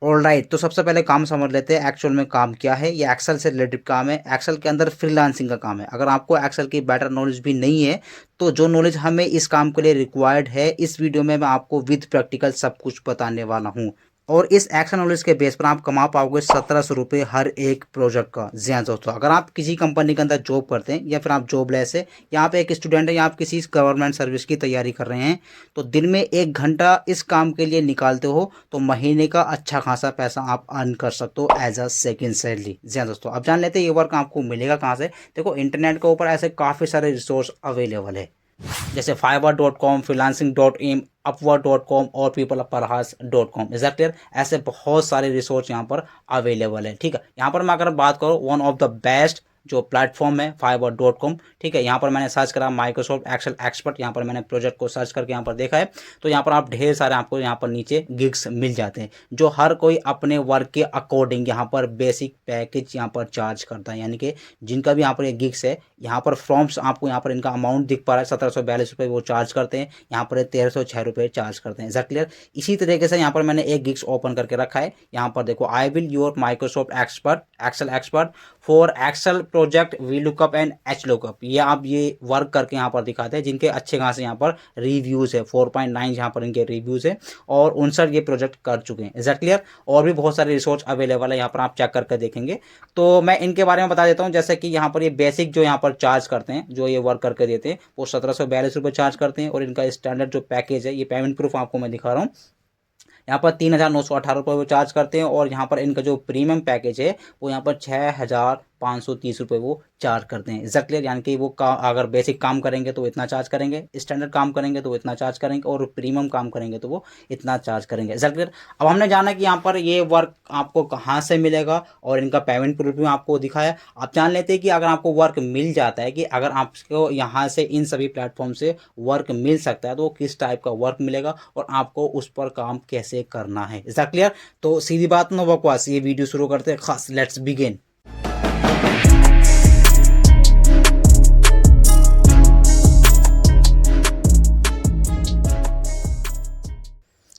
Alright, तो सबसे पहले काम समझ लेते हैं एक्चुअल में काम क्या है। ये एक्सेल से रिलेटेड काम है, एक्सेल के अंदर फ्रीलांसिंग का काम है। अगर आपको एक्सेल की बेटर नॉलेज भी नहीं है तो जो नॉलेज हमें इस काम के लिए रिक्वायर्ड है, इस वीडियो में मैं आपको विद प्रैक्टिकल सब कुछ बताने वाला हूँ। और इस एक्शन नॉलेज के बेस पर आप कमा पाओगे 1700 रुपये हर एक प्रोजेक्ट का। जी हाँ दोस्तों, अगर आप किसी कंपनी के अंदर जॉब करते हैं या फिर आप जॉबलेस है या आप एक स्टूडेंट है या आप किसी गवर्नमेंट सर्विस की तैयारी कर रहे हैं, तो दिन में 1 घंटा इस काम के लिए निकालते हो तो महीने का अच्छा खासा पैसा आप अर्न कर सकते हो एज अ सेकेंड सैलरी। जी हाँ दोस्तों, अब जान लेते हैं ये वर्क आपको मिलेगा कहाँ से। देखो, इंटरनेट के ऊपर ऐसे काफ़ी सारे रिसोर्स अवेलेबल है, जैसे fiverr.com, freelancing.in, upwork.com और peopleperhaps.com। Is that clear? ऐसे बहुत सारे रिसोर्स यहाँ पर अवेलेबल है। ठीक है, यहाँ पर मैं अगर बात करूँ, वन ऑफ द बेस्ट जो प्लेटफॉर्म है fiverr.com। ठीक है, यहाँ पर मैंने सर्च करा माइक्रोसॉफ्ट एक्सेल एक्सपर्ट, यहाँ पर मैंने प्रोजेक्ट को सर्च करके यहाँ पर देखा है, तो यहाँ पर आप ढेर सारे आपको यहाँ पर नीचे गिग्स मिल जाते हैं, जो हर कोई अपने वर्क के अकॉर्डिंग यहाँ पर बेसिक पैकेज यहाँ पर चार्ज करता है। यानी कि जिनका भी यहाँ पर ये गिग्स है, यहाँ पर फॉर्म्स आपको यहाँ पर इनका अमाउंट दिख पा रहा है, 1742 रुपये वो चार्ज करते हैं, यहाँ पर 1306 रुपये चार्ज करते हैं। Is clear? इसी तरीके से यहाँ पर मैंने एक गिग्स ओपन करके रखा है। यहाँ पर देखो, I will your Microsoft expert Excel expert for Excel project V lookup and H lookup. ये आप ये वर्क करके यहाँ पर दिखाते हैं, जिनके अच्छे खासे यहाँ पर रिव्यूज़ है, 4.9 यहाँ पर इनके रिव्यूज़ है और 59 ये प्रोजेक्ट कर चुके हैं। Is that clear? और भी बहुत सारे रिसोर्स अवेलेबल है, यहाँ पर आप चेक करके देखेंगे। तो मैं इनके बारे में बता देता हूँ, जैसे कि यहाँ पर ये बेसिक जो यहाँ पर चार्ज करते हैं, जो ये वर्क करके देते हैं, वो 1742 रुपये चार्ज करते हैं। और इनका स्टैंडर्ड जो पैकेज है, ये पेमेंट प्रूफ आपको मैं दिखा रहा हूँ, यहाँ पर 3918 रुपये वो चार्ज करते हैं। और यहाँ पर इनका जो प्रीमियम पैकेज है वो यहाँ पर 6530 रुपये वो चार्ज करते हैं। Is clear? यानी कि वो अगर बेसिक काम करेंगे तो इतना चार्ज करेंगे, स्टैंडर्ड काम करेंगे तो इतना चार्ज करेंगे, और प्रीमियम काम करेंगे तो वो इतना चार्ज करेंगे। Is clear? अब हमने जाना कि यहाँ पर ये वर्क आपको कहाँ से मिलेगा और इनका पेमेंट प्रूफ भी आपको दिखाया। आप जान लेते हैं कि अगर आपको वर्क मिल जाता है, कि अगर आपको यहाँ से इन सभी प्लेटफॉर्म से वर्क मिल सकता है, तो किस टाइप का वर्क मिलेगा और आपको उस पर काम कैसे करना है। Is clear? तो सीधी बात, नो बकवास, ये वीडियो शुरू करते हैं खास। Let's begin.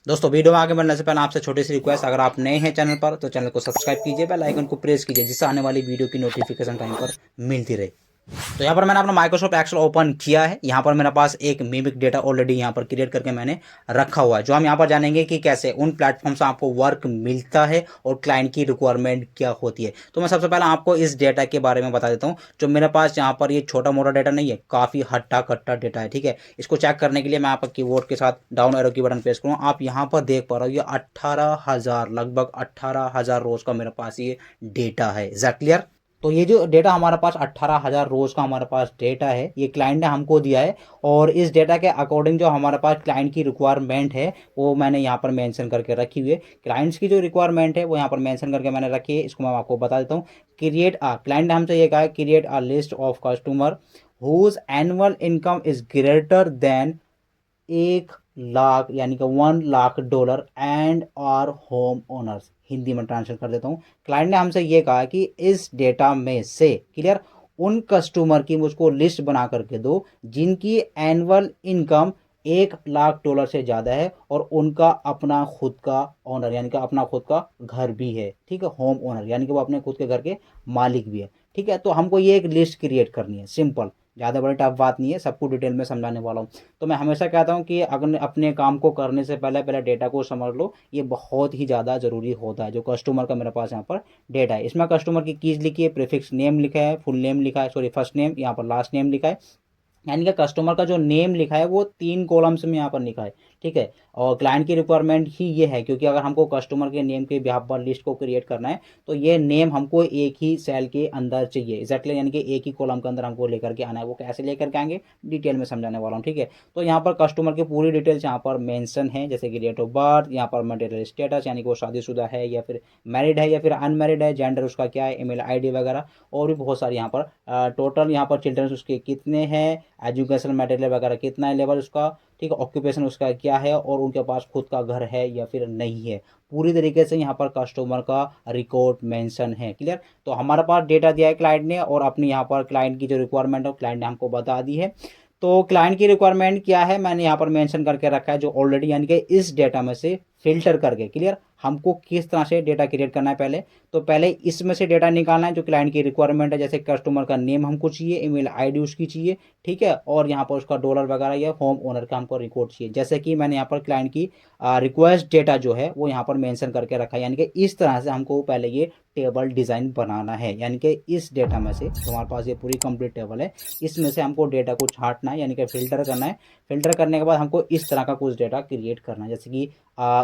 दोस्तों, वीडियो में आगे बढ़ने से पहले आपसे छोटी सी रिक्वेस्ट, अगर आप नए हैं चैनल पर तो चैनल को सब्सक्राइब कीजिए, बेल आइकन को प्रेस कीजिए, जिससे आने वाली वीडियो की नोटिफिकेशन टाइम पर मिलती रहे। तो यहाँ पर मैंने अपना माइक्रोसॉफ्ट एक्सेल ओपन किया है। यहाँ पर मेरे पास एक मिमिक डेटा ऑलरेडी यहाँ पर क्रिएट करके मैंने रखा हुआ है, जो हम यहाँ पर जानेंगे कि कैसे उन प्लेटफॉर्म से आपको वर्क मिलता है और क्लाइंट की रिक्वायरमेंट क्या होती है। तो मैं सबसे पहले आपको इस डेटा के बारे में बता देता हूँ। जो मेरे पास यहाँ पर ये छोटा मोटा डेटा नहीं है, काफ़ी हट्टा कट्टा डेटा है। ठीक है, इसको चेक करने के लिए मैं यहाँ पर कीबोर्ड के साथ डाउन एरो की बटन प्रेस करूँ। आप यहाँ पर देख पा रहे हो, ये 18,000, लगभग 18,000 रोज का मेरे पास ये डेटा है। Is that clear? तो ये जो डेटा हमारे पास 18,000 रोज का हमारे पास डेटा है, ये क्लाइंट ने हमको दिया है। और इस डेटा के अकॉर्डिंग जो हमारे पास क्लाइंट की रिक्वायरमेंट है वो मैंने यहाँ पर मेंशन करके रखी हुई है। क्लाइंट्स की जो रिक्वायरमेंट है वो यहाँ पर मेंशन करके मैंने रखी है। इसको मैं आपको बता देता हूँ। क्लाइंट ने हमसे ये कहा है, create a list of customer whose annual income is greater than 1 lakh, यानी कि $1 lakh and are home owners. Hindi में ट्रांसलेट कर देता हूँ। क्लाइंट ने हमसे ये कहा कि इस डेटा में से, क्लियर, उन कस्टमर की मुझको लिस्ट बना करके दो जिनकी एनुअल इनकम $1 लाख से ज़्यादा है और उनका अपना खुद का ओनर, यानी कि अपना खुद का घर भी है। ठीक है, होम ओनर, यानी कि वो अपने खुद के घर के मालिक भी है। ठीक है, तो हमको ये एक लिस्ट क्रिएट करनी है, सिंपल, ज़्यादा बड़ी टफ बात नहीं है, सबको डिटेल में समझाने वाला हूँ। तो मैं हमेशा कहता हूँ कि अगर अपने काम को करने से पहले पहले डेटा को समझ लो, ये बहुत ही ज़्यादा ज़रूरी होता है। जो कस्टमर का मेरे पास यहाँ पर डेटा है, इसमें कस्टमर की कीज लिखी है, प्रीफिक्स नेम लिखा है, फुल नेम लिखा है, सॉरी फर्स्ट नेम, यहाँ पर लास्ट नेम लिखा है, यानी कि कस्टमर का जो नेम लिखा है वो 3 कॉलम्स में यहाँ पर लिखा है। ठीक है, और क्लाइंट की रिक्वायरमेंट ही ये है, क्योंकि अगर हमको कस्टमर के नेम के बिहाफ पर लिस्ट को क्रिएट करना है तो ये नेम हमको एक ही सेल के अंदर चाहिए। एग्जैक्टली, यानी कि एक ही कॉलम के अंदर हमको लेकर के आना है। वो कैसे लेकर के आएंगे डिटेल में समझाने वाला हूँ। ठीक है, तो यहाँ पर कस्टमर की पूरी डिटेल्स यहाँ पर मेंशन है, जैसे कि डेट ऑफ बर्थ, यहाँ पर मटेरियल स्टेटस, यानी कि वो शादीशुदा है या फिर मैरिड है या फिर अनमैरिड है, जेंडर उसका क्या है, ईमेल आईडी वगैरह, और भी बहुत सारी यहाँ पर टोटल यहाँ पर चिल्ड्रंस उसके कितने हैं, एजुकेशन मटेरियल वगैरह कितना है, लेवल उसका, ठीक है, ऑक्यूपेशन उसका क्या है, और उनके पास खुद का घर है या फिर नहीं है। पूरी तरीके से यहाँ पर कस्टमर का रिकॉर्ड मेंशन है। क्लियर? तो हमारे पास डेटा दिया है क्लाइंट ने, और अपनी यहाँ पर क्लाइंट की जो रिक्वायरमेंट है क्लाइंट ने हमको बता दी है। तो क्लाइंट की रिक्वायरमेंट क्या है मैंने यहाँ पर मेंशन करके रखा है, जो ऑलरेडी, यानी कि इस डेटा में से फिल्टर करके। क्लियर, हमको किस तरह से डेटा क्रिएट करना है पहले, तो पहले इसमें से डेटा निकालना है जो क्लाइंट की रिक्वायरमेंट है, जैसे कस्टमर का नेम हमको चाहिए, ईमेल आईडी उसकी चाहिए, ठीक है, और यहाँ पर उसका डॉलर वगैरह या होम ओनर का हमको रिकॉर्ड चाहिए। जैसे कि मैंने यहाँ पर क्लाइंट की रिक्वेस्ट डेटा जो है वो यहाँ पर मेंशन करके रखा है, यानी कि इस तरह से हमको पहले ये टेबल डिज़ाइन बनाना है। यानी कि इस डेटा में से जो हमारे पास ये पूरी कंप्लीट टेबल है, इसमें से हमको डेटा को छांटना है, यानी कि फिल्टर करना है। फिल्टर करने के बाद हमको इस तरह का कुछ डेटा क्रिएट करना है, जैसे कि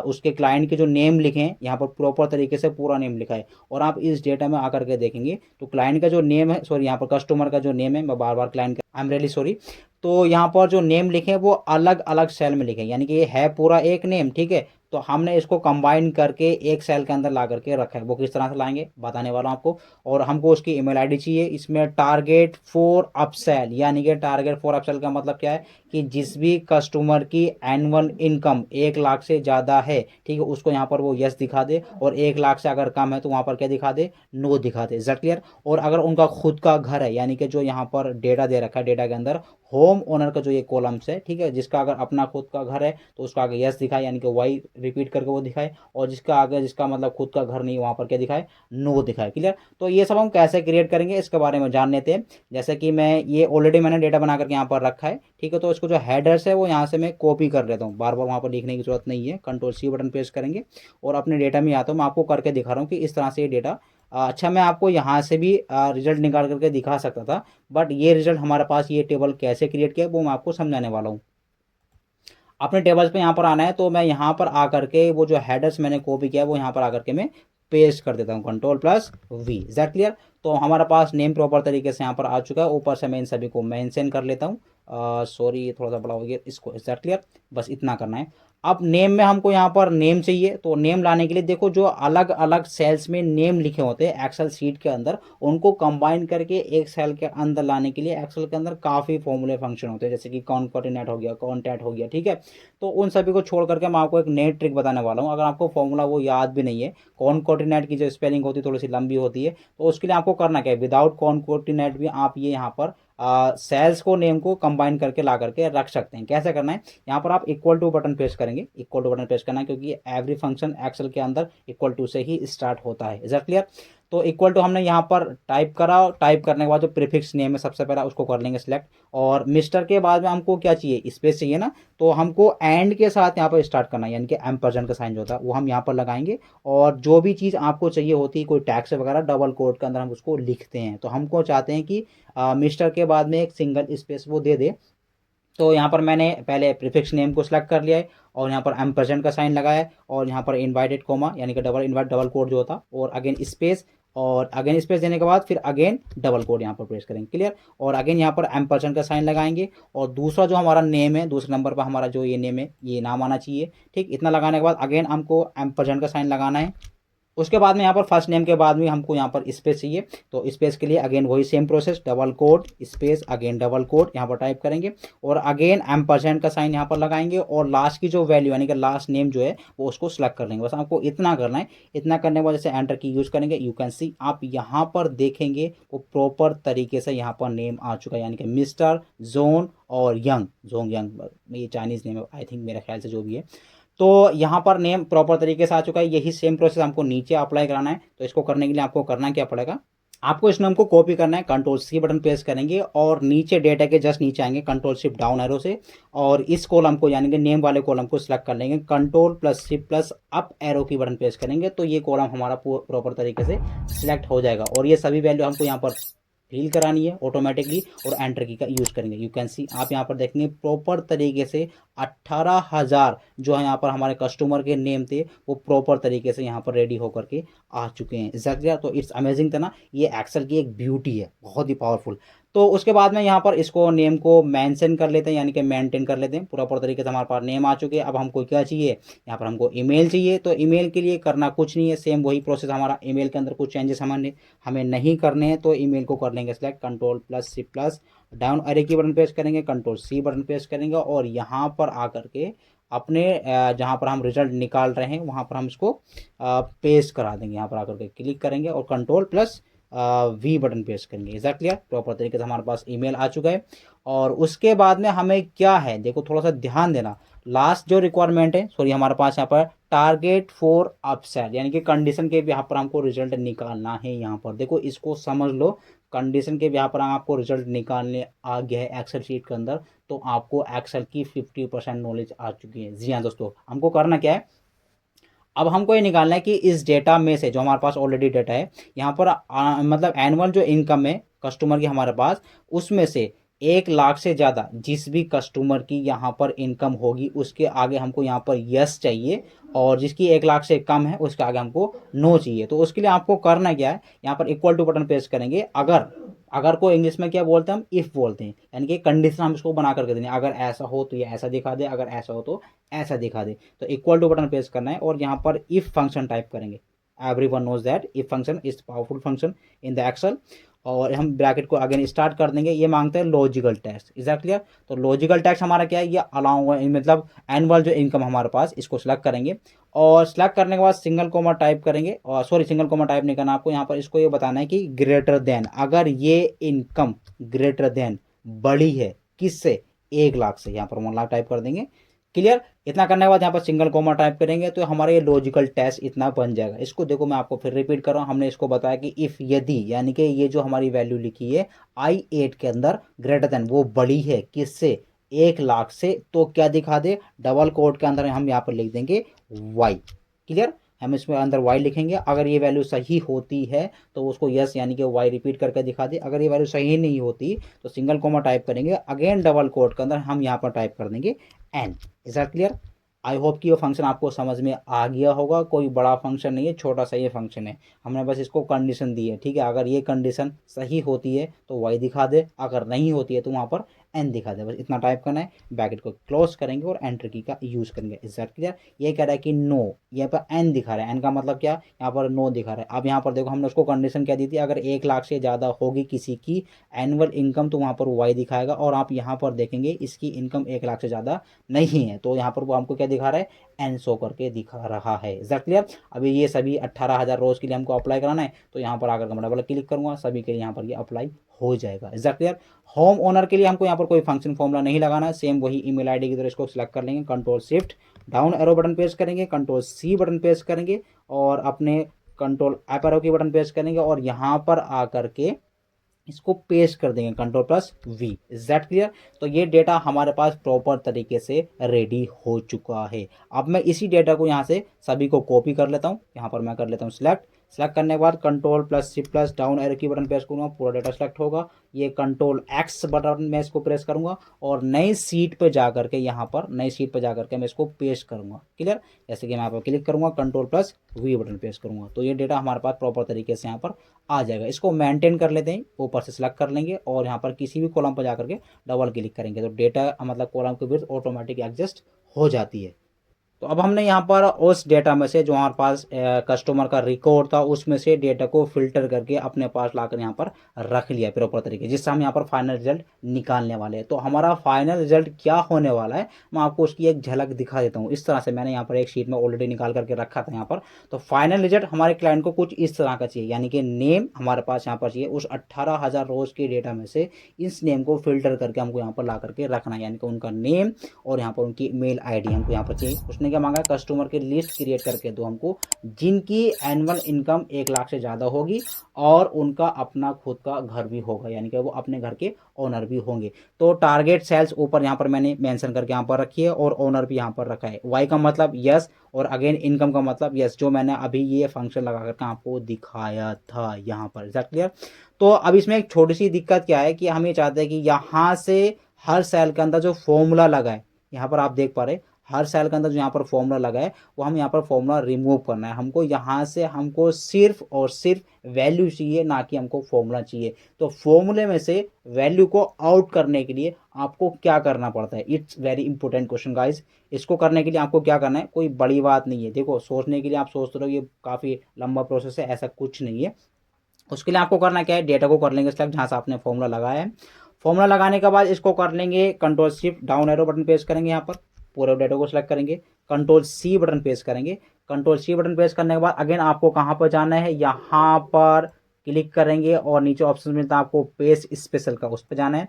उसके क्लाइंट के जो नेम लिखे हैं, यहाँ पर प्रॉपर तरीके से पूरा नेम लिखा है। और आप इस डेटा में आकर के देखेंगे तो क्लाइंट का जो नेम है, सॉरी यहाँ पर कस्टमर का जो नेम है, मैं बार बार क्लाइंट का, आई एम रियली सॉरी, तो यहाँ पर जो नेम लिखे हैं वो अलग अलग सेल में लिखे हैं, यानी कि ये है पूरा एक नेम, ठीक है, तो हमने इसको कंबाइन करके एक सेल के अंदर ला करके रखा है। वो किस तरह से लाएंगे बताने वाला हूँ आपको। और हमको उसकी ईमेल आईडी चाहिए। इसमें टारगेट फॉर अपसेल, यानी कि टारगेट फॉर अपसेल का मतलब क्या है कि जिस भी कस्टमर की एनुअल इनकम 1 लाख से ज़्यादा है, ठीक है, उसको यहाँ पर वो यस दिखा दे, और 1 लाख से अगर कम है तो वहाँ पर क्या दिखा दे, नो दिखा दे। Is that clear. और अगर उनका खुद का घर है, यानी कि जो यहाँ पर डेटा दे रखा है, डेटा के अंदर होम ओनर का जो ये कॉलम्स है, ठीक है, जिसका अगर अपना खुद का घर है तो उसका आगे यस दिखाए, यानी कि वाई रिपीट करके वो दिखाए, और जिसका आगे जिसका मतलब खुद का घर नहीं, वहाँ पर क्या दिखाए, नो दिखाए। क्लियर। तो ये सब हम कैसे क्रिएट करेंगे इसके बारे में जान लेते हैं। जैसे कि मैं ये ऑलरेडी मैंने डेटा बना करके यहाँ पर रखा है, ठीक है, तो इसको जो हेडर्स है वो यहाँ से मैं कॉपी कर लेता हूँ, बार बार वहाँ पर लिखने की जरूरत नहीं है। कंट्रोल सी बटन प्रेस करेंगे और अपने डेटा में आता हूँ। मैं आपको करके दिखा रहा हूँ कि इस तरह से ये डेटा, अच्छा मैं आपको यहाँ से भी रिजल्ट निकाल करके दिखा सकता था, बट ये रिजल्ट हमारे पास ये टेबल कैसे क्रिएट किया वो मैं आपको समझाने वाला हूँ। अपने टेबल्स पे यहाँ पर आना है, तो मैं यहाँ पर आकर के वो जो हेडर्स मैंने कॉपी किया वो यहाँ पर आकर के मैं पेस्ट कर देता हूँ, control plus V. Is that clear. तो हमारे पास नेम प्रॉपर तरीके से यहाँ पर आ चुका है। ऊपर से मैं इन सभी को मेंशन कर लेता हूँ, सॉरी थोड़ा सा बड़ा हो गया इसको। इज दैट क्लियर, बस इतना करना है। अब नेम में हमको यहाँ पर नेम चाहिए, तो नेम लाने के लिए देखो जो अलग अलग सेल्स में नेम लिखे होते हैं एक्सेल सीट के अंदर, उनको कंबाइन करके एक सेल के अंदर लाने के लिए एक्सेल के अंदर काफ़ी फॉर्मूले फंक्शन होते हैं, जैसे कि कॉन्कैटिनेट हो गया, कॉन्टैट हो गया, ठीक है। तो उन सभी को छोड़ करके मैं आपको एक नई ट्रिक बताने वाला हूँ। अगर आपको फॉर्मूला वो याद भी नहीं है, कॉन्कैटिनेट की जो स्पेलिंग होती है थोड़ी सी लंबी होती है, तो उसके लिए आपको करना क्या है, विदाउट कॉन्कैटिनेट भी आप ये यहाँ पर सेल्स को नेम को कंबाइन करके ला करके रख सकते हैं। कैसे करना है, यहाँ पर आप इक्वल टू बटन प्रेस करेंगे। इक्वल टू बटन प्रेस करना है क्योंकि एवरी फंक्शन एक्सेल के अंदर इक्वल टू से ही स्टार्ट होता है। Is that clear. तो इक्वल टू हमने यहाँ पर टाइप करा, टाइप करने के बाद जो प्रीफिक्स नेम है सबसे पहला उसको कर लेंगे सिलेक्ट, और मिस्टर के बाद में हमको क्या चाहिए, स्पेस चाहिए ना, तो हमको एंड के साथ यहाँ पर स्टार्ट करना है, यानी कि एम्परसेंड का साइन जो होता है वो हम यहाँ पर लगाएंगे। और जो भी चीज़ आपको चाहिए होती है, कोई टैक्स वगैरह, डबल कोट के अंदर हम उसको लिखते हैं। तो हमको चाहते हैं कि मिस्टर के बाद में एक सिंगल स्पेस वो दे दे। तो यहाँ पर मैंने पहले प्रीफिक्स नेम को सिलेक्ट कर लिया है, और यहाँ पर एम्परसेंड का साइन लगाया है, और यहाँ पर इनवाइटेड कोमा यानी कि डबल इनवाइट डबल कोड जो होता, और अगेन स्पेस, और अगेन स्पेस देने के बाद फिर अगेन डबल कोड यहाँ पर प्रेस करेंगे। क्लियर। और अगेन यहाँ पर एम्परसेंड का साइन लगाएंगे, और दूसरा जो हमारा नेम है, दूसरे नंबर पर हमारा जो ये नेम है ये नाम आना चाहिए, ठीक। इतना लगाने के बाद अगेन हमको एम्परसेंड का साइन लगाना है। उसके बाद में यहाँ पर फर्स्ट नेम के बाद में हमको यहाँ पर स्पेस चाहिए, तो स्पेस के लिए अगेन वही same process, double quote space again double quote यहाँ पर टाइप करेंगे, और अगेन एम्परसेंड का साइन यहाँ पर लगाएंगे, और लास्ट की जो वैल्यू यानी कि लास्ट नेम जो है वो उसको सिलेक्ट कर लेंगे। बस आपको इतना करना है। इतना करने के बाद जैसे एंटर की यूज़ करेंगे, यू कैन सी आप यहाँ पर देखेंगे वो प्रॉपर तरीके से यहाँ पर नेम आ चुका है, यानी कि मिस्टर जोन और यंग, जोंग यंग, ये चाइनीज़ नेम है आई थिंक, मेरे ख्याल से जो भी है। तो यहाँ पर नेम प्रॉपर तरीके से आ चुका है। यही सेम प्रोसेस हमको नीचे अप्लाई कराना है। तो इसको करने के लिए आपको करना क्या पड़ेगा, आपको इस नेम को कॉपी करना है, कंट्रोल सी बटन प्रेस करेंगे, और नीचे डेटा के जस्ट नीचे आएंगे कंट्रोल शिफ्ट डाउन एरो से, और इस कॉलम को यानी कि नेम वाले कॉलम को सिलेक्ट कर लेंगे, control plus shift plus up arrow की बटन प्रेस करेंगे, तो ये कॉलम हमारा प्रॉपर तरीके से सिलेक्ट हो जाएगा। और ये सभी वैल्यू हमको यहाँ पर फिल करानी है ऑटोमेटिकली, और एंटर की का यूज़ करेंगे। यू कैन सी आप यहाँ पर देखेंगे प्रॉपर तरीके से 18,000 जो है यहाँ पर हमारे कस्टमर के नेम थे वो प्रॉपर तरीके से यहाँ पर रेडी होकर के आ चुके हैं। एग्जैक्टली। तो इट्स अमेजिंग था ना, ये एक्सेल की एक ब्यूटी है, बहुत ही पावरफुल। तो उसके बाद में यहाँ पर इसको नेम को मेंशन कर लेते हैं, यानी कि मेंटेन कर लेते हैं। प्रॉपर तरीके से हमारे पास नेम आ चुके हैं। अब हमको क्या चाहिए, यहाँ पर हमको ईमेल चाहिए। तो ईमेल के लिए करना कुछ नहीं है, सेम वही प्रोसेस हमारा। ईमेल के अंदर कुछ चेंजेस हमें नहीं करने हैं। तो ईमेल को कर लेंगे select, control plus C plus down arrow की बटन प्रेस करेंगे, कंट्रोल सी बटन प्रेस करेंगे, और यहाँ पर आकर के अपने जहाँ पर हम रिजल्ट निकाल रहे हैं वहाँ पर हम इसको पेस्ट करा देंगे। यहाँ पर आकर के क्लिक करेंगे और control plus V button press करेंगे। Is that clear. प्रॉपर तरीके से हमारे पास ईमेल आ चुका है। और उसके बाद में हमें क्या है, देखो थोड़ा सा ध्यान देना, लास्ट जो रिक्वायरमेंट है सॉरी हमारे पास यहाँ पर टारगेट फॉर अपसेल, यानी कि कंडीशन के यहाँ पर हमको रिजल्ट निकालना है। यहाँ पर देखो इसको समझ लो, कंडीशन के यहाँ पर आपको रिजल्ट निकालने आ गया है एक्सेल शीट के अंदर, तो आपको एक्सेल की 50% नॉलेज आ चुकी है। जी हाँ दोस्तों, हमको करना क्या है, अब हमको ये निकालना है कि इस डेटा में से जो हमारे पास ऑलरेडी डेटा है यहाँ पर मतलब एनुअल जो इनकम है कस्टमर की हमारे पास, उसमें से 1 लाख से ज़्यादा जिस भी कस्टमर की यहाँ पर इनकम होगी उसके आगे हमको यहाँ पर यस चाहिए, और जिसकी 1 लाख से कम है उसके आगे हमको नो चाहिए। तो उसके लिए आपको करना क्या है, यहाँ पर इक्वल टू बटन प्रेस करेंगे। अगर अगर को इंग्लिश में क्या बोलते हैं, हम इफ़ बोलते हैं, यानी कि कंडीशन हम इसको बना करके देंगे, अगर ऐसा हो तो ये ऐसा दिखा दे, अगर ऐसा हो तो ऐसा दिखा दे। तो इक्वल टू बटन प्रेस करना है और यहाँ पर इफ फंक्शन टाइप करेंगे। Everyone knows that if function is powerful function in the Excel, और हम ब्रैकेट को अगेन स्टार्ट कर देंगे। ये मांगते हैं logical tax, is that clear. तो लॉजिकल टैक्स हमारा क्या है, ये अलाउ मतलब एनुअल जो इनकम हमारे पास, इसको सिलेक्ट करेंगे और सिलेक्ट करने के बाद सिंगल कोमा टाइप करेंगे, और सॉरी सिंगल कोमा टाइप नहीं करना आपको, यहाँ पर इसको ये बताना है कि ग्रेटर देन, अगर ये इनकम ग्रेटर देन बड़ी है किससे, 1 लाख से, यहाँ पर 1 लाख टाइप कर देंगे। क्लियर। इतना करने के बाद यहाँ पर सिंगल कोमा टाइप करेंगे तो हमारा ये लॉजिकल टेस्ट इतना बन जाएगा। इसको देखो मैं आपको फिर रिपीट कर रहा हूँ, हमने इसको बताया कि इफ यदि, यानी कि ये जो हमारी वैल्यू लिखी है I8 के अंदर ग्रेटर देन, वो बड़ी है किससे, 1 लाख से, तो क्या दिखा दे, डबल कोट के अंदर हम यहाँ पर लिख देंगे Y। क्लियर। हम इसमें अंदर Y लिखेंगे, अगर ये वैल्यू सही होती है तो उसको यस यानी कि Y रिपीट करके दिखा दे, अगर ये वैल्यू सही नहीं होती तो सिंगल कोमा टाइप करेंगे, अगेन डबल कोट के अंदर हम यहाँ पर टाइप कर देंगे N. Is that clear. I hope कि ये फंक्शन आपको समझ में आ गया होगा। कोई बड़ा फंक्शन नहीं है, छोटा सा ये फंक्शन है, हमने बस इसको कंडीशन दी है। ठीक है, अगर ये कंडीशन सही होती है तो वाई दिखा दे, अगर नहीं होती है तो वहाँ पर एन दिखा दे। बस इतना टाइप करना है, ब्रैकेट को क्लोज करेंगे और एंटर की का यूज करेंगे। Is that clear. ये कह रहा है कि नो, यहाँ पर एन दिखा रहा है, एन का मतलब क्या, यहाँ पर नो दिखा रहा है। अब यहाँ पर देखो हमने उसको कंडीशन क्या दी थी, अगर 1 लाख से ज़्यादा होगी किसी की एनुअल इनकम तो वहाँ पर वाई दिखाएगा, और आप यहाँ पर देखेंगे इसकी इनकम 1 लाख से ज़्यादा नहीं है तो यहाँ पर वो हमको क्या दिखा रहा है, एन शो करके दिखा रहा है। Is that clear. अभी ये सभी 18,000 रोज के लिए हमको अप्लाई कराना है, तो यहाँ पर आकर मैं डबल क्लिक करूंगा, सभी के लिए यहाँ पर ये अप्लाई हो जाएगा। Is that clear. Home owner के लिए हमको यहाँ पर कोई फंक्शन फॉर्मूला नहीं लगाना है, सेम वही ईमेल आईडी की तरह इसको सिलेक्ट कर लेंगे, control shift down arrow button press करेंगे, कंट्रोल सी बटन प्रेस करेंगे और अपने कंट्रोल अप एरो की बटन प्रेस करेंगे और यहाँ पर आकर के इसको पेस्ट कर देंगे, control plus V. Is that clear. तो ये डेटा हमारे पास प्रॉपर तरीके से रेडी हो चुका है। अब मैं इसी डेटा को यहाँ से सभी को कॉपी कर लेता हूँ, यहाँ पर मैं कर लेता हूँ सिलेक्ट। सिलेक्ट करने के बाद control plus shift plus down arrow की बटन प्रेस करूँगा, पूरा डेटा सेलेक्ट होगा। ये कंट्रोल एक्स बटन मैं इसको प्रेस करूँगा और नई सीट पे जा करके, यहाँ पर नई सीट पे जा करके मैं इसको पेस्ट करूँगा। क्लियर। जैसे कि मैं यहाँ पर क्लिक करूँगा, control plus V button press करूँगा, तो ये डेटा हमारे पास प्रॉपर तरीके से यहाँ पर आ जाएगा। इसको मेंटेन कर लेते हैं, ऊपर से सिलेक्ट कर लेंगे और यहाँ पर किसी भी कॉलम पर जाकर के डबल क्लिक करेंगे तो डेटा मतलब कॉलम की विड्थ ऑटोमेटिक एडजस्ट हो जाती है। तो अब हमने यहाँ पर उस डेटा में से जो हमारे पास कस्टमर का रिकॉर्ड था उसमें से डेटा को फिल्टर करके अपने पास लाकर यहाँ पर रख लिया प्रॉपर तरीके, जिससे हम यहाँ पर फाइनल रिजल्ट निकालने वाले हैं। तो हमारा फाइनल रिजल्ट क्या होने वाला है मैं आपको उसकी एक झलक दिखा देता हूँ। इस तरह से मैंने यहाँ पर एक शीट में ऑलरेडी निकाल करके रखा था यहाँ पर। तो फाइनल रिजल्ट हमारे क्लाइंट को कुछ इस तरह का चाहिए, यानी कि नेम हमारे पास यहाँ पर चाहिए, उस 18,000 रोज के डेटा में से इस नेम को फिल्टर करके हमको यहाँ पर ला करके रखना है, यानी कि उनका नेम और यहाँ पर उनकी मेल ID हमको यहाँ पर चाहिए। उसने क्या मांगा, कस्टमर की लिस्ट क्रिएट करके दो हमको जिनकी एनुअल इनकम 1 लाख से ज़्यादा होगी और उनका अपना खुद का घर भी होगा, यानी कि वो अपने घर के ओनर भी होंगे। तो टारगेट सेल्स ऊपर यहाँ पर मैंने मेंशन करके यहाँ पर रखी है और ओनर भी यहाँ पर रखा है। वाई का मतलब यस और अगेन इनकम का मतलब यस, जो मैंने अभी ये फंक्शन लगा करके आपको दिखाया था यहाँ पर। Is that clear. तो अब इसमें एक छोटी सी दिक्कत क्या है कि हम ये चाहते हैं कि यहाँ से हर सेल के अंदर जो फॉर्मूला लगा है, यहाँ पर आप देख पा रहे हर सेल के अंदर जो यहाँ पर फॉर्मूला लगा है वो हम यहाँ पर फॉर्मूला रिमूव करना है। हमको यहाँ से हमको सिर्फ और सिर्फ वैल्यू चाहिए, ना कि हमको फॉर्मूला चाहिए। तो फॉर्मूले में से वैल्यू को आउट करने के लिए आपको क्या करना पड़ता है, it's very important question guys. इसको करने के लिए आपको क्या करना है, कोई बड़ी बात नहीं है। देखो सोचने के लिए आप सोचते रहो ये काफ़ी लंबा प्रोसेस है, ऐसा कुछ नहीं है। उसके लिए आपको करना क्या है, डेटा को कर लेंगे सिलेक्ट जहाँ से आपने फॉर्मूला लगाया है। फॉर्मूला लगाने के बाद इसको कर लेंगे control shift down arrow button press करेंगे, यहाँ पर पूरे डेटा को सिलेक्ट करेंगे, कंट्रोल सी बटन प्रेस करेंगे। कंट्रोल सी बटन प्रेस करने के बाद अगेन आपको कहाँ पर जाना है, यहाँ पर क्लिक करेंगे और नीचे ऑप्शन मिलता है आपको पेज स्पेशल का, उस पर जाना है।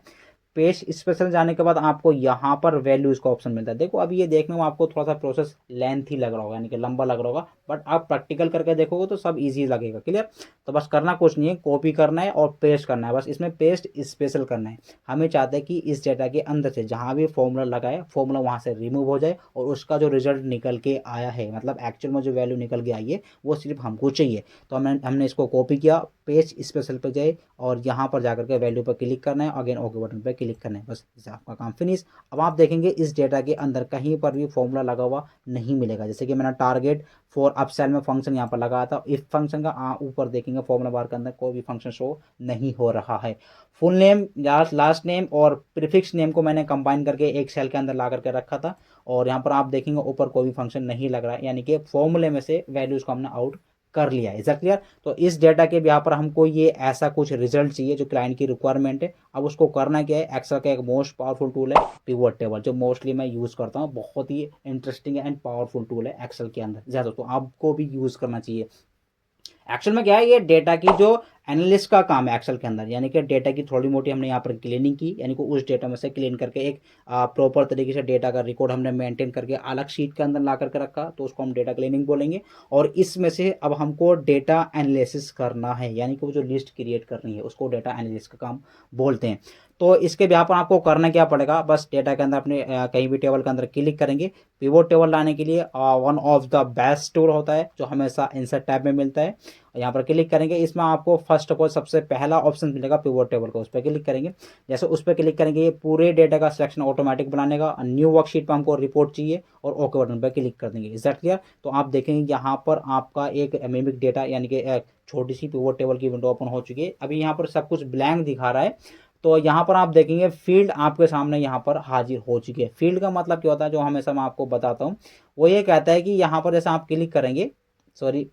पेज स्पेशल जाने के बाद आपको यहाँ पर वैल्यूज़ का ऑप्शन मिलता है। देखो अभी ये देखने में आपको थोड़ा सा प्रोसेस लेंथी लग रहा होगा, यानी कि लंबा लग रहा होगा, बट आप प्रैक्टिकल करके देखोगे तो सब ईजी लगेगा। क्लियर? तो बस करना कुछ नहीं है, कॉपी करना है और पेस्ट करना है, बस इसमें पेस्ट स्पेशल करना है। हमें चाहते हैं कि इस डेटा के अंदर से जहाँ भी फॉर्मूला लगाए फॉर्मूला वहाँ से रिमूव हो जाए और उसका जो रिजल्ट निकल के आया है, मतलब एक्चुअल में जो वैल्यू निकल के आई है वो सिर्फ हमको चाहिए। तो हमने इसको कॉपी किया, पेज स्पेशल पे जाए और यहाँ पर जाकर के वैल्यू पर क्लिक करना है, अगेन ओके बटन पर क्लिक करना है, बस इससे आपका काम फिनिश। अब आप देखेंगे इस डेटा के अंदर कहीं पर भी फॉर्मूला लगा हुआ नहीं मिलेगा। जैसे कि मैंने टारगेट फॉर अपसेल में फंक्शन यहाँ पर लगाया था, इफ फंक्शन का ऊपर देखेंगे फॉर्मूला बार के अंदर कोई भी फंक्शन शो नहीं हो रहा है। फुल नेम, लास्ट नेम और प्रीफिक्स नेम को मैंने कंबाइन करके एक सेल के अंदर ला करके रखा था और यहाँ पर आप देखेंगे ऊपर कोई भी फंक्शन नहीं लग रहा है, यानी कि फॉर्मूले में से वैल्यूज को हमने आउट कर लिया है। Is that clear? तो इस डेटा के यहाँ पर हमको ये ऐसा कुछ रिजल्ट चाहिए जो क्लाइंट की रिक्वायरमेंट है। अब उसको करना क्या है, एक्सेल का एक मोस्ट पावरफुल टूल है पिवट टेबल, जो मोस्टली मैं यूज़ करता हूँ। बहुत ही इंटरेस्टिंग एंड पावरफुल टूल है एक्सेल के अंदर, ज़्यादा तो आपको भी यूज़ करना चाहिए। एक्चुअल में क्या है, ये डेटा की जो एनालिस्ट का काम है एक्सेल के अंदर, यानी कि डेटा की थोड़ी मोटी हमने यहाँ पर क्लीनिंग की, यानी कि उस डेटा में से क्लीन करके एक प्रॉपर तरीके से डेटा का रिकॉर्ड हमने मेंटेन करके अलग शीट के अंदर ला करके रखा, तो उसको हम डेटा क्लीनिंग बोलेंगे। और इसमें से अब हमको डेटा एनालिसिस करना है, यानी कि वो जो लिस्ट क्रिएट करनी है उसको डेटा एनालिसिस का काम बोलते हैं। तो इसके यहाँ पर आपको करना क्या पड़ेगा, बस डेटा के अंदर अपने कहीं भी टेबल के अंदर क्लिक करेंगे। पिवट टेबल लाने के लिए one of the best tool होता है जो हमेशा इंसर्ट टैब में मिलता है, यहाँ पर क्लिक करेंगे। इसमें आपको फर्स्ट ऑफ ऑल सबसे पहला ऑप्शन मिलेगा पिवट टेबल का, उस पर क्लिक करेंगे। जैसे उस पर क्लिक करेंगे ये पूरे डेटा का सिलेक्शन ऑटोमेटिक बनाने का, न्यू वर्कशीट पर हमको रिपोर्ट चाहिए और ओके बटन पर क्लिक कर देंगे। Is that clear? तो आप देखेंगे यहाँ पर आपका एक मिमिक डेटा यानी कि छोटी सी पिवट टेबल की विंडो ओपन हो चुकी है। अभी यहाँ पर सब कुछ ब्लैंक दिखा रहा है, तो यहाँ पर आप देखेंगे फील्ड आपके सामने यहाँ पर हाजिर हो चुकी है। फील्ड का मतलब क्या होता है, जो हमेशा मैं आपको बताता हूँ, वो ये कहता है कि यहाँ पर जैसे आप क्लिक करेंगे, सॉरी,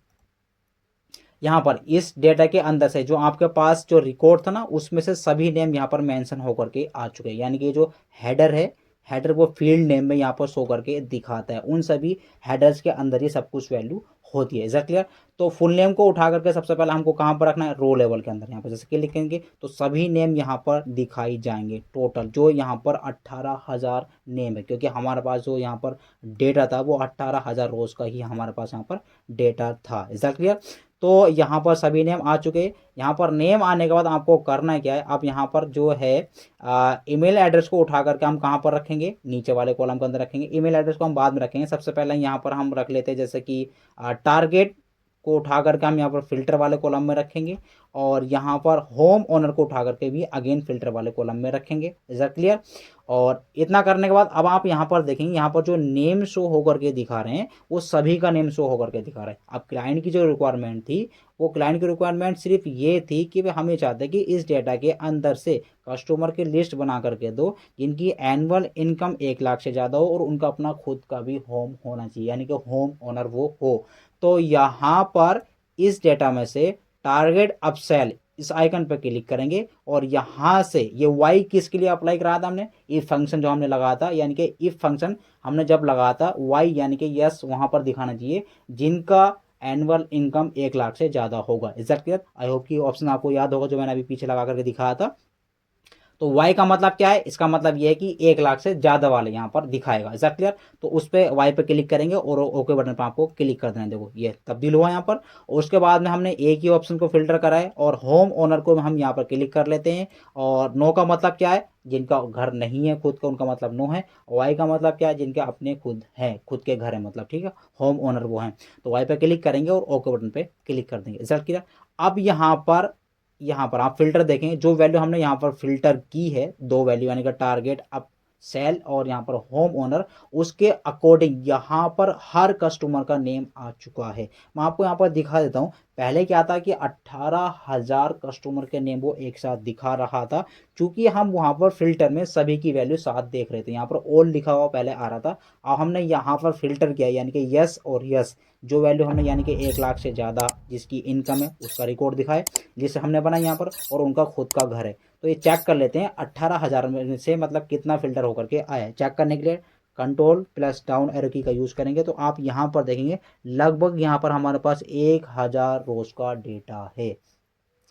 यहाँ पर इस डेटा के अंदर से जो आपके पास जो रिकॉर्ड था ना, उसमें से सभी नेम यहाँ पर मेंशन होकर के आ चुके हैं, यानी कि जो हेडर है, हेडर वो फील्ड नेम में यहाँ पर शो करके दिखाता है। उन सभी हेडर्स के अंदर ही सब कुछ वैल्यू होती है। Is that clear? तो फुल नेम को उठा करके सबसे पहले हमको कहाँ पर रखना है, रो लेवल के अंदर। यहाँ पर जैसे कि लिखेंगे तो सभी नेम यहाँ पर दिखाई जाएंगे टोटल, जो यहाँ पर 18,000 नेम है, क्योंकि हमारे पास जो यहाँ पर डेटा था वो 18,000 रोज का ही हमारे पास यहाँ पर डेटा था। Is that clear? तो यहाँ पर सभी नेम आ चुके हैं। यहाँ पर नेम आने के बाद आपको करना क्या है, आप यहाँ पर जो है ईमेल एड्रेस को उठा करके हम कहाँ पर रखेंगे, नीचे वाले कॉलम के अंदर रखेंगे। ईमेल एड्रेस को हम बाद में रखेंगे, सबसे पहले यहाँ पर हम रख लेते हैं जैसे कि टारगेट को उठा करके हम यहाँ पर फिल्टर वाले कॉलम में रखेंगे और यहाँ पर होम ओनर को उठा करके भी अगेन फिल्टर वाले कॉलम में रखेंगे। Is that clear? और इतना करने के बाद अब आप यहाँ पर देखेंगे, यहाँ पर जो नेम शो होकर के दिखा रहे हैं वो सभी का नेम शो होकर के दिखा रहे हैं। अब क्लाइंट की जो रिक्वायरमेंट थी, वो क्लाइंट की रिक्वायरमेंट सिर्फ ये थी कि वे हमें चाहते हैं कि इस डेटा के अंदर से कस्टमर की लिस्ट बना करके दो जिनकी एनुअल इनकम 1 लाख से ज़्यादा हो और उनका अपना खुद का भी होम होना चाहिए, यानी कि होम ओनर वो हो। तो यहाँ पर इस डेटा में से टारगेट अपसेल इस आइकन पर क्लिक करेंगे और यहाँ से ये वाई किसके लिए अप्लाई कराया था हमने, इफ फंक्शन जो हमने लगाया था, यानी कि इफ फंक्शन हमने जब लगाया था वाई यानी कि यस वहाँ पर दिखाना चाहिए जिनका एनुअल इनकम 1 लाख से ज़्यादा होगा। Is that clear? I hope कि ऑप्शन आपको याद होगा जो मैंने अभी पीछे लगा करके दिखाया था। तो वाई का मतलब क्या है, इसका मतलब ये है कि 1 लाख से ज़्यादा वाले यहाँ पर दिखाएगा। Is that clear? तो उस पर वाई पे क्लिक करेंगे और ओके बटन पर आपको क्लिक कर देना। देखो ये तब्दील हुआ यहाँ पर। और उसके बाद में हमने एक ही ऑप्शन को फिल्टर करा है और होम ओनर को हम यहाँ पर क्लिक कर लेते हैं। और नो का मतलब क्या है, जिनका घर नहीं है खुद का, उनका मतलब नो है। वाई का मतलब क्या है, जिनके अपने खुद है, खुद के घर है मतलब, ठीक है, होम ओनर वो हैं। तो वाई पे क्लिक करेंगे और ओके बटन पे क्लिक कर देंगे। Is that clear? अब यहाँ पर आप फिल्टर देखें, जो वैल्यू हमने यहाँ पर फिल्टर की है, दो वैल्यू यानी कि टारगेट अप सेल और यहाँ पर होम ओनर, उसके अकॉर्डिंग यहाँ पर हर कस्टमर का नेम आ चुका है। मैं आपको यहाँ पर दिखा देता हूँ। पहले क्या था कि 18,000 कस्टमर के नेम वो एक साथ दिखा रहा था, क्योंकि हम वहाँ पर फिल्टर में सभी की वैल्यू साथ देख रहे थे। यहाँ पर ऑल लिखा हुआ पहले आ रहा था, अब हमने यहाँ पर फिल्टर किया यानी कि यस और यस, जो वैल्यू हमने यानी कि 1 लाख से ज़्यादा जिसकी इनकम है उसका रिकॉर्ड दिखाए, जिसे हमने बनाया यहाँ पर, और उनका खुद का घर है। तो ये चेक कर लेते हैं 18,000 में से मतलब कितना फिल्टर होकर के आया है। चेक करने के लिए कंट्रोल प्लस डाउन एरो की का यूज़ करेंगे तो आप यहाँ पर देखेंगे लगभग यहाँ पर हमारे पास 1,000 रोज का डेटा है।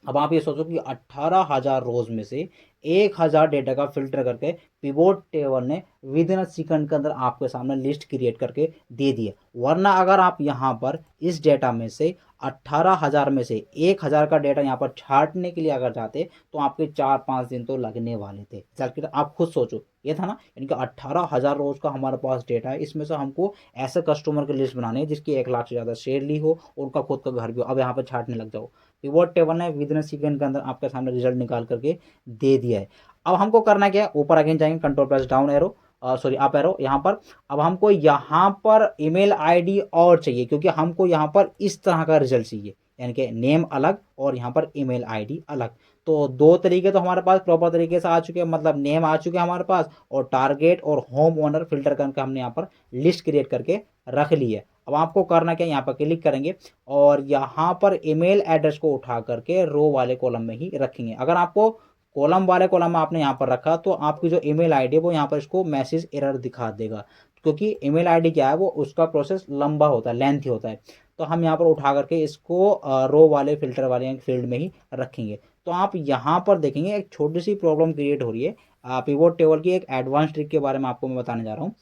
अब आप ये सोचो कि 18,000 रोज में से 1000 डेटा का फिल्टर करके पिवोट टेबल ने विद इन सेकंड के अंदर आपके सामने लिस्ट क्रिएट करके दे दी है। वरना अगर आप यहाँ पर इस डेटा में से 18,000 में से 1,000 का डेटा यहाँ पर छांटने के लिए अगर जाते तो आपके 4-5 दिन तो लगने वाले थे। चल आप खुद सोचो, ये था ना, यानी कि 18,000 रोज का हमारे पास डेटा है। इसमें से हमको ऐसे कस्टमर की लिस्ट बनानी है जिसकी 1 लाख से ज़्यादा शेयर ली हो, उनका खुद का घर भी हो। अब यहाँ पर छांटने लग जाओ। पिवोट टेबल ने विद इन सेकंड के अंदर आपके सामने रिजल्ट निकाल करके दे दिया है। अब हमको करना क्या है, ऊपर अगेन जाएंगे, control plus down arrow, sorry up arrow यहाँ पर। अब हमको यहाँ पर ईमेल आईडी और चाहिए, क्योंकि हमको यहाँ पर इस तरह का रिजल्ट चाहिए, यानी कि नेम अलग और यहाँ पर ईमेल आईडी अलग। तो दो तरीके तो हमारे पास प्रॉपर तरीके से आ चुके हैं, मतलब नेम आ चुके हैं हमारे पास, और टारगेट और होम ओनर फिल्टर करके हमने यहाँ पर लिस्ट क्रिएट करके रख ली है। अब आपको करना क्या, यहाँ पर क्लिक करेंगे और यहाँ पर ईमेल एड्रेस को उठा करके रो वाले कॉलम में ही रखेंगे। अगर आपको कॉलम वाले कॉलम में आपने यहाँ पर रखा तो आपकी जो ईमेल आईडी है वो यहाँ पर इसको मैसेज एरर दिखा देगा, क्योंकि ईमेल आईडी क्या है, वो उसका प्रोसेस लंबा होता है, लेंथी होता है। तो हम यहाँ पर उठा करके इसको रो वाले फिल्टर वाले फील्ड में ही रखेंगे। तो आप यहाँ पर देखेंगे एक छोटी सी प्रॉब्लम क्रिएट हो रही है। पिवोट टेबल की एक एडवांस ट्रिक के बारे में आपको मैं बताने जा रहा हूँ।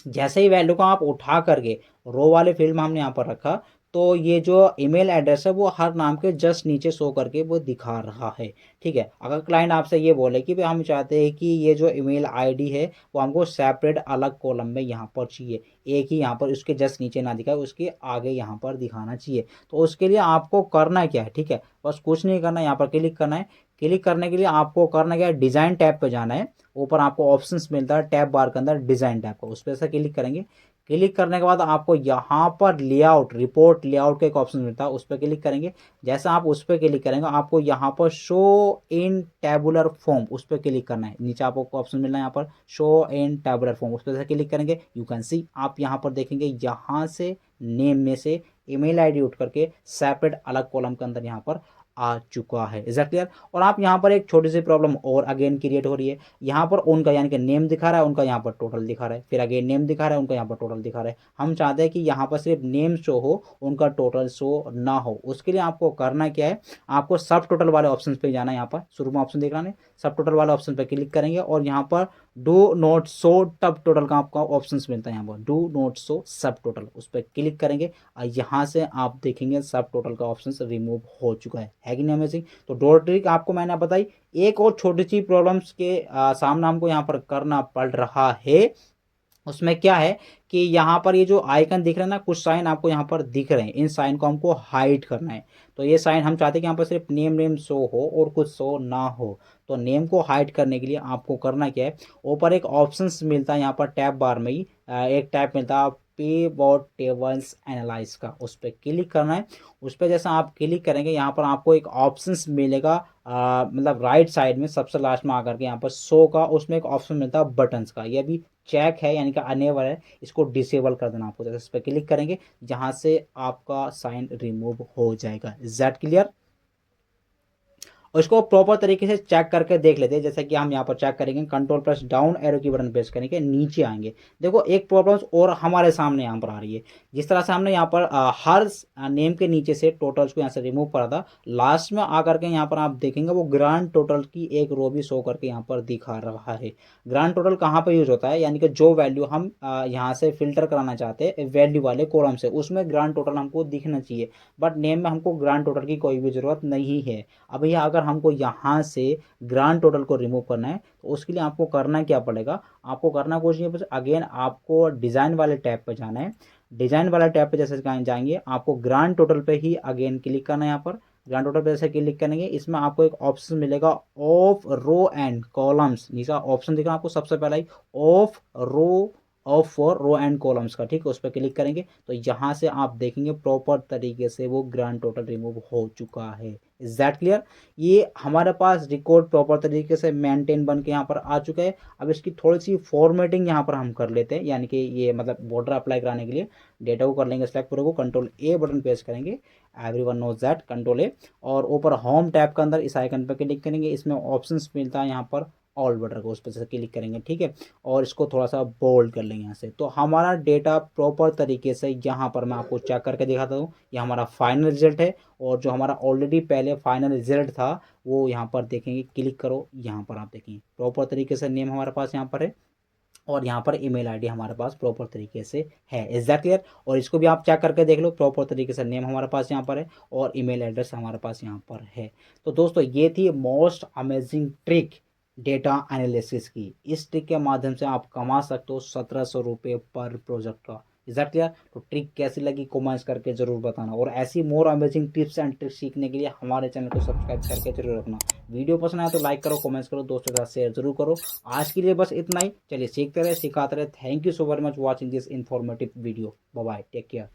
जैसे ही वैल्यू को आप उठा करके रो वाले फील्ड में हमने यहाँ पर रखा, तो ये जो ईमेल एड्रेस है वो हर नाम के जस्ट नीचे शो करके वो दिखा रहा है। ठीक है, अगर क्लाइंट आपसे ये बोले कि भाई हम चाहते हैं कि ये जो ईमेल आईडी है वो हमको सेपरेट अलग कॉलम में यहाँ पर चाहिए, एक ही यहाँ पर उसके जस्ट नीचे ना दिखाए, उसके आगे यहाँ पर दिखाना चाहिए, तो उसके लिए आपको करना क्या है, ठीक है, बस कुछ नहीं करना, यहाँ पर क्लिक करना है। क्लिक करने के लिए आपको करना क्या है, डिज़ाइन टैब पे जाना है। ऊपर आपको ऑप्शंस मिलता है टैब बार के अंदर डिज़ाइन टैब का, उस पर से क्लिक करेंगे। क्लिक करने के बाद आपको यहाँ पर लेआउट, रिपोर्ट लेआउट का एक ऑप्शन मिलता है, उस पर क्लिक करेंगे। जैसा आप उस पर क्लिक करेंगे आपको यहाँ पर शो इन टैबुलर फॉर्म, उस पर क्लिक करना है। नीचे आपको ऑप्शन मिलना है यहाँ पर शो इन टैबुलर फॉर्म, उस पर क्लिक करेंगे। यू कैन सी, आप यहाँ पर देखेंगे यहाँ से नेम में से ईमेल आईडी उठ करके सेपरेट अलग कॉलम के अंदर यहाँ पर आ चुका है। Is that clear. और आप यहाँ पर एक छोटी सी प्रॉब्लम और अगेन क्रिएट हो रही है। यहाँ पर उनका यानी कि नेम दिखा रहा है, उनका यहाँ पर टोटल दिखा रहा है, फिर अगेन नेम दिखा रहा है, उनका यहाँ पर टोटल दिखा रहा है। हम चाहते हैं कि यहाँ पर सिर्फ नेम शो हो, उनका टोटल शो ना हो। उसके लिए आपको करना क्या है, आपको सब टोटल वाले ऑप्शन पे जाना है। यहाँ पर शुरू में ऑप्शन दिख रहा है, सब टोटल वाले ऑप्शन पे क्लिक करेंगे और यहाँ पर do not show tub total का आपका ऑप्शन मिलता है, यहाँ पर डू नॉट शो सब टोटल, उस पर क्लिक करेंगे और यहाँ से आप देखेंगे सब टोटल का ऑप्शन रिमूव हो चुका है कि नहीं अमेजिंग। तो डॉट ट्रिक आपको मैंने बताई। एक और छोटी सी प्रॉब्लम्स के सामना हमको यहाँ पर करना पड़ रहा है। उसमें क्या है कि यहाँ पर ये जो आइकन दिख रहा है ना, कुछ साइन आपको यहाँ पर दिख रहे हैं, इन साइन को हमको हाइड करना है। तो ये साइन हम चाहते हैं कि यहाँ पर सिर्फ नेम शो हो और कुछ शो ना हो। तो नेम को हाइड करने के लिए आपको करना क्या है, ऊपर एक ऑप्शंस मिलता है यहाँ पर टैब बार में ही एक टैब मिलता है पिवोट टेबल्स एनालाइज का, उस पर क्लिक करना है। उस पर जैसा आप क्लिक करेंगे यहाँ पर आपको एक ऑप्शंस मिलेगा, मतलब राइट साइड में सबसे लास्ट में आकर के यहाँ पर शो का, उसमें एक ऑप्शन मिलता है बटन्स का। ये भी चेक है यानी कि अनेबल है, इसको डिसेबल कर देना आपको। जैसे इस पर क्लिक करेंगे जहाँ से आपका साइन रिमूव हो जाएगा। Is that clear. और इसको प्रॉपर तरीके से चेक करके देख लेते हैं। जैसे कि हम यहाँ पर चेक करेंगे, कंट्रोल प्लस डाउन एरो की बटन प्रेस करेंगे, नीचे आएंगे। देखो एक प्रॉब्लम और हमारे सामने यहाँ पर आ रही है। जिस तरह से हमने यहाँ पर हर नेम के नीचे से टोटल्स को यहाँ से रिमूव करा था, लास्ट में आकर के यहाँ पर आप देखेंगे वो ग्रांड टोटल की एक रो भी शो करके यहाँ पर दिखा रहा है। ग्रांड टोटल कहाँ पर यूज होता है, यानी कि जो वैल्यू हम यहाँ से फिल्टर कराना चाहते हैं वैल्यू वाले कॉलम से, उसमें ग्रांड टोटल हमको दिखना चाहिए। बट नेम में हमको ग्रांड टोटल की कोई भी जरूरत नहीं है। अब यह अगर हमको यहाँ से ग्रांड टोटल को रिमूव करना है तो उसके लिए आपको करना क्या पड़ेगा, आपको करना कुछ नहीं, बस अगेन आपको डिज़ाइन वाले टैब पे जाना है। डिज़ाइन वाला टैब पे जैसे जाएंगे आपको ग्रांड टोटल पे ही अगेन क्लिक करना है। यहाँ पर ग्रांड टोटल पे जैसे क्लिक करेंगे, इसमें आपको एक ऑप्शन मिलेगा ऑफ रो एंड कॉलम्स। नीचे ऑप्शन दिखा आपको सबसे पहला ही of row of for row and columns का, ठीक है, उस पर क्लिक करेंगे तो यहाँ से आप देखेंगे प्रॉपर तरीके से वो ग्रांड टोटल रिमूव हो चुका है। Is that clear. ये हमारे पास रिकॉर्ड प्रॉपर तरीके से मेंटेन बन के यहाँ पर आ चुका है। अब इसकी थोड़ी सी फॉर्मेटिंग यहाँ पर हम कर लेते हैं, यानी कि ये मतलब बॉर्डर अप्लाई कराने के लिए डेटा को कर लेंगे सेलेक्ट पूरे को, कंट्रोल ए बटन प्रेस करेंगे, everyone knows that, control A, और ऊपर होम टैब के अंदर इस आइकन पर क्लिक करेंगे। इसमें ऑप्शंस मिलता है यहाँ पर ऑल बटन को उस पर से क्लिक करेंगे, ठीक है, और इसको थोड़ा सा बोल्ड कर लेंगे यहाँ से। तो हमारा डेटा प्रॉपर तरीके से यहाँ पर मैं आपको चेक करके दिखाता हूँ। ये हमारा फाइनल रिजल्ट है, और जो हमारा ऑलरेडी पहले फाइनल रिजल्ट था वो यहाँ पर देखेंगे, क्लिक करो, यहाँ पर आप देखेंगे प्रॉपर तरीके से नेम हमारे पास यहाँ पर है, और यहाँ पर ईमेल आईडी हमारे पास प्रॉपर तरीके से है। Is that clear? और इसको भी आप चेक करके देख लो, प्रॉपर तरीके से नेम हमारे पास यहाँ पर है और ईमेल एड्रेस हमारे पास यहाँ पर है। तो दोस्तों ये थी most amazing trick data analysis की। इस ट्रिक के माध्यम से आप कमा सकते हो 1700 रुपये पर प्रोजेक्ट का। Is that clear? तो ट्रिक कैसी लगी कमेंट्स करके जरूर बताना, और ऐसी मोर अमेजिंग टिप्स एंड ट्रिक्स सीखने के लिए हमारे चैनल को सब्सक्राइब करके जरूर रखना। वीडियो पसंद आया तो लाइक करो, कमेंट्स करो, दोस्तों के साथ शेयर जरूर करो। आज के लिए बस इतना ही। चलिए सीखते रहे, सिखाते रहे। Thank you so very much watching this informative video. Bye bye, take care.